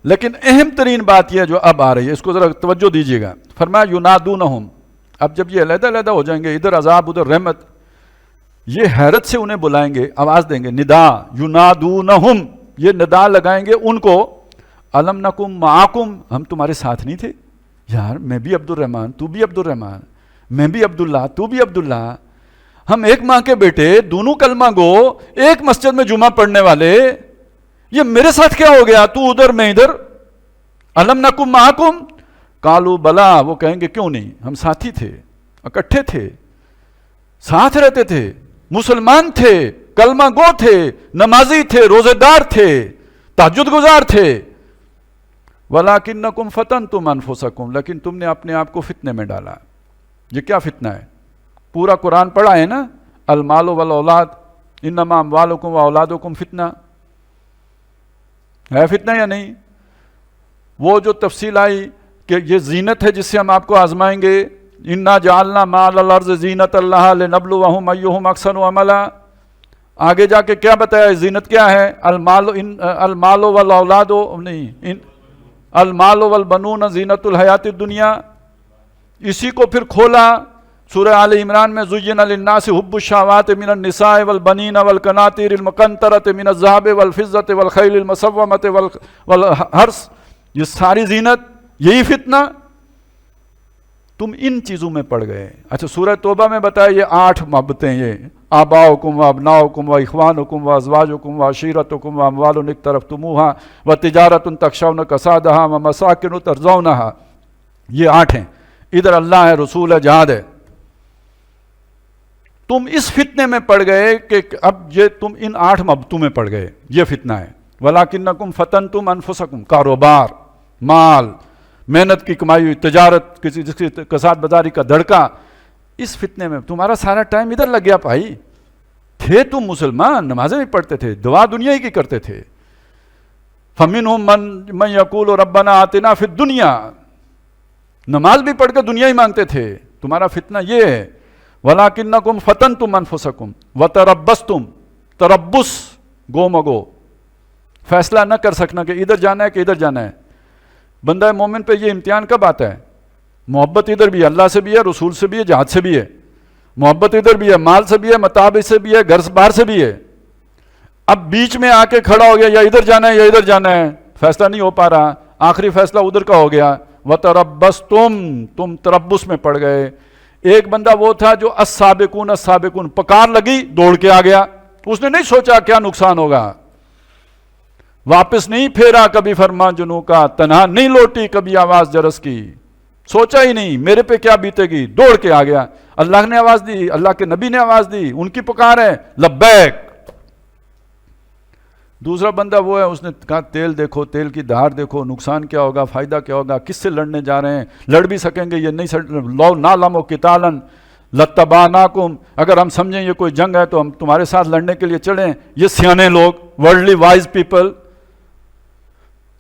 لیکن اہم ترین بات یہ جو اب آ رہی ہے، اس کو ذرا توجہ دیجیے گا. فرمایا ینادونہم، اب جب یہ علیحدہ علیحدہ ہو جائیں گے، ادھر عذاب ادھر رحمت، یہ حیرت سے انہیں بلائیں گے، آواز دیں گے، ندا، ینادونہم، یہ ندا لگائیں گے ان کو، الم نکم معاکم، ہم تمہارے ساتھ نہیں تھے یار، میں بھی عبد الرحمن، تو بھی عبد الرحمن، میں بھی عبداللہ، تو بھی عبداللہ، ہم ایک ماں کے بیٹے، دونوں کلمہ گو، ایک مسجد میں جمعہ پڑھنے والے، یہ میرے ساتھ کیا ہو گیا، تو ادھر میں ادھر، الم نکم معاکم، قالوا بلا، وہ کہیں گے کیوں نہیں، ہم ساتھی تھے، اکٹھے تھے، ساتھ رہتے تھے، مسلمان تھے، کلمہ گو تھے، نمازی تھے، روزے دار تھے، تہجد گزار تھے، وَلَكِنَّكُمْ فَتَنْتُمْ أَنفُسَكُمْ، لیکن تم نے اپنے آپ کو فتنے میں ڈالا. یہ کیا فتنہ ہے؟ پورا قرآن پڑھا ہے نا، المال والاولاد، انما اموالکم واولادکم فتنہ، ہے فتنہ یا نہیں؟ وہ جو تفصیل آئی کہ یہ زینت ہے جس سے ہم آپ کو آزمائیں گے، انا جعلنا ما علی الارض زینۃ اللہ لنبلوہم ایہم احسن عملا. آگے جا کے کیا بتایا زینت کیا ہے؟ المال والاولاد، نہیں، المال والبنون زینت الحیات الدنیا. اسی کو پھر کھولا سورہ آل عمران میں، زین للناس حب الشہوات من النساء والبنین والقناطیر المقنطرۃ من الذہب والفضۃ والخیل المسومۃ والحرث، یہ ساری زینت، یہی فتنہ. تم ان چیزوں میں پڑ گئے. اچھا سورہ توبہ میں بتایا یہ 8 محبتیں، یہ آباؤکم و ابناؤکم و اخوانکم و ازواجکم و عشیرتکم و اموال اقترفتموہا و تجارت تخشون کسادہا و مساکن ترضونہا، یہ 8 ہیں. ادھر اللہ ہے، رسول ہے، جہاد ہے. تم اس فتنے میں پڑ گئے کہ اب یہ تم ان 8 محبتوں میں پڑ گئے، یہ فتنہ ہے. وَلَكِنَّكُمْ فَتَنْتُمْ أَنفُسَكُمْ، کاروبار، مال، محنت کی کمائی ہوئی تجارت، کسی کساد بازاری کا دھڑکا، اس فتنے میں تمہارا سارا ٹائم ادھر لگ گیا. بھائی تھے تم مسلمان، نمازیں بھی پڑھتے تھے، دعا دنیا ہی کی کرتے تھے. فَمِنْهُمْ مَنْ يَقُولُ رَبَّنَا آتِنَا فِي الدُّنْيَا، نماز بھی پڑھ کے دنیا ہی مانگتے تھے. تمہارا فتنہ یہ ہے. وَلَكِنَّكُمْ فَتَنْتُمْ أَنفُسَكُمْ وَتَرَبَّصْتُمْ، تربص، گو مگو، فیصلہ نہ کر سکنا کہ ادھر جانا ہے کہ ادھر جانا ہے. بندہ مومن پہ یہ امتحان کب آتا ہے؟ محبت ادھر بھی ہے، اللہ سے بھی ہے، رسول سے بھی ہے، جہاد سے بھی ہے. محبت ادھر بھی ہے، مال سے بھی ہے، متاع سے بھی ہے، گھر بار سے بھی ہے. اب بیچ میں آ کے کھڑا ہو گیا، یا ادھر جانا ہے یا ادھر جانا ہے، فیصلہ نہیں ہو پا رہا، آخری فیصلہ ادھر کا ہو گیا. وَتَرَبَّصْتُمْ، تم تربص میں پڑ گئے. ایک بندہ وہ تھا جو السابقون السابقون، پکار لگی دوڑ کے آ گیا، اس نے نہیں سوچا کیا نقصان ہوگا، واپس نہیں پھیرا کبھی فرما جنوں کا، تنہا نہیں لوٹی کبھی آواز جرس کی، سوچا ہی نہیں میرے پہ کیا بیتے گی، دوڑ کے آ گیا. اللہ نے آواز دی، اللہ کے نبی نے آواز دی، ان کی پکار ہے، لبیک. دوسرا بندہ وہ ہے، اس نے کہا تیل دیکھو، تیل کی دھار دیکھو، نقصان کیا ہوگا، فائدہ کیا ہوگا، کس سے لڑنے جا رہے ہیں، لڑ بھی سکیں گے یہ نہیں، لو نعلم قتالا لاتبعناکم، اگر ہم سمجھیں یہ کوئی جنگ ہے تو ہم تمہارے ساتھ لڑنے کے لیے چڑھیں. یہ سیانے لوگ، ورلڈلی وائز پیپل،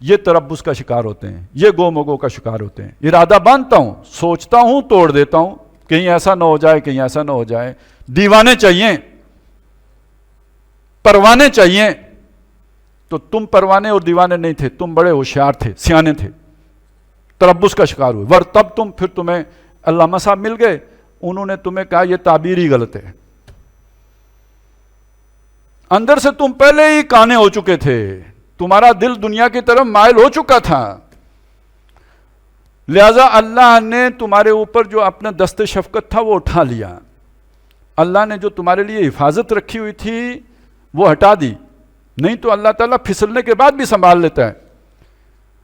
یہ تربص کا شکار ہوتے ہیں، یہ گو مگو کا شکار ہوتے ہیں. ارادہ باندھتا ہوں، سوچتا ہوں، توڑ دیتا ہوں، کہیں ایسا نہ ہو جائے، کہیں ایسا نہ ہو جائے. دیوانے چاہیے، پروانے چاہیے. تو تم پروانے اور دیوانے نہیں تھے، تم بڑے ہوشیار تھے، سیانے تھے، تربص کا شکار ہوئے. تب تم پھر تمہیں علامہ صاحب مل گئے، انہوں نے تمہیں کہا یہ تعبیر ہی غلط ہے. اندر سے تم پہلے ہی کانے ہو چکے تھے، تمہارا دل دنیا کی طرف مائل ہو چکا تھا. لہذا اللہ نے تمہارے اوپر جو اپنا دست شفقت تھا وہ اٹھا لیا. اللہ نے جو تمہارے لیے حفاظت رکھی ہوئی تھی وہ ہٹا دی. نہیں تو اللہ تعالیٰ پھسلنے کے بعد بھی سنبھال لیتا ہے.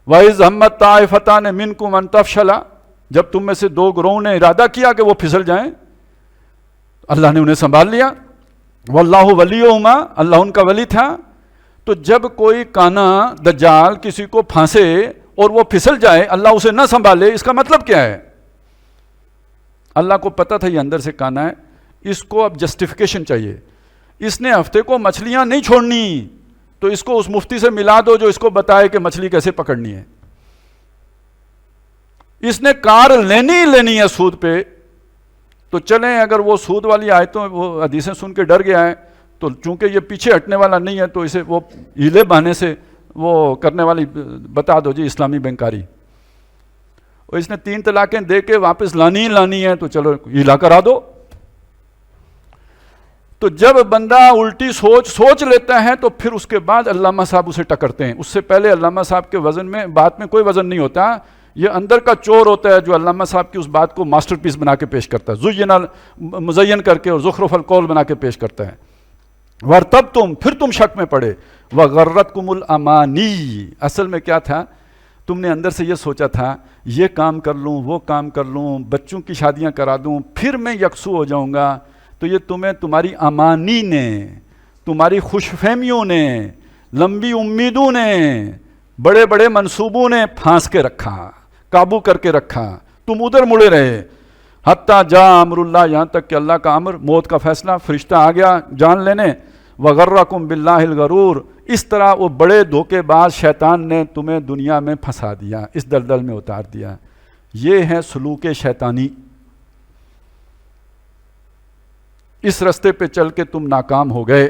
وَإِذْ هَمَّتْ طَائِفَتَانِ مِنْكُمْ أَن تَفْشَلَا، جب تم میں سے 2 گروہوں نے ارادہ کیا کہ وہ پھسل جائیں، اللہ نے انہیں سنبھال لیا. وَاللَّهُ وَلِيُّهُمَا، اللہ ان کا ولی تھا. تو جب کوئی کانا دجال کسی کو پھانسے اور وہ پھسل جائے، اللہ اسے نہ سنبھالے، اس کا مطلب کیا ہے؟ اللہ کو پتا تھا یہ اندر سے کانا ہے، اس کو اب جسٹیفیکیشن چاہیے. اس نے ہفتے کو مچھلیاں نہیں چھوڑنی، تو اس کو اس مفتی سے ملا دو جو اس کو بتائے کہ مچھلی کیسے پکڑنی ہے. اس نے کار لینی ہے سود پہ، تو چلیں اگر وہ سود والی آیتوں وہ حدیثیں سن کے ڈر گیا ہے، تو چونکہ یہ پیچھے ہٹنے والا نہیں ہے تو اسے وہ ہیلے بہانے سے وہ کرنے والی بتا دو جی اسلامی بینکاری، اور اس نے 3 طلاقیں دے کے واپس لانی ہے تو چلو یہ لا کرا دو۔ تو جب بندہ الٹی سوچ لیتا ہے تو پھر اس کے بعد علامہ صاحب اسے ٹکرتے ہیں، اس سے پہلے علامہ صاحب کے وزن میں بات میں کوئی وزن نہیں ہوتا، یہ اندر کا چور ہوتا ہے جو علامہ صاحب کی اس بات کو ماسٹر پیس بنا کے پیش کرتا ہے، مزین کر کے اور زخرف القول بنا کے پیش کرتا ہے۔ وَارْتَبْتُمْ، پھر تم شک میں پڑے، وَغَرَّتْكُمُ الْأَمَانِي، اصل میں کیا تھا، تم نے اندر سے یہ سوچا تھا یہ کام کر لوں وہ کام کر لوں، بچوں کی شادیاں کرا دوں پھر میں یکسو ہو جاؤں گا، تو یہ تمہیں تمہاری امانی نے، تمہاری خوش فہمیوں نے، لمبی امیدوں نے، بڑے بڑے منصوبوں نے پھانس کے رکھا، قابو کر کے رکھا، تم ادھر مڑے رہے، حتیٰ جاء امر اللہ، یہاں تک کہ اللہ کا امر، موت کا فیصلہ، فرشتہ آ گیا جان لینے، وغرکم باللہ الغرور، اس طرح وہ بڑے دھوکے باز شیطان نے تمہیں دنیا میں پھنسا دیا، اس دلدل میں اتار دیا۔ یہ ہے سلوک شیطانی، اس رستے پہ چل کے تم ناکام ہو گئے۔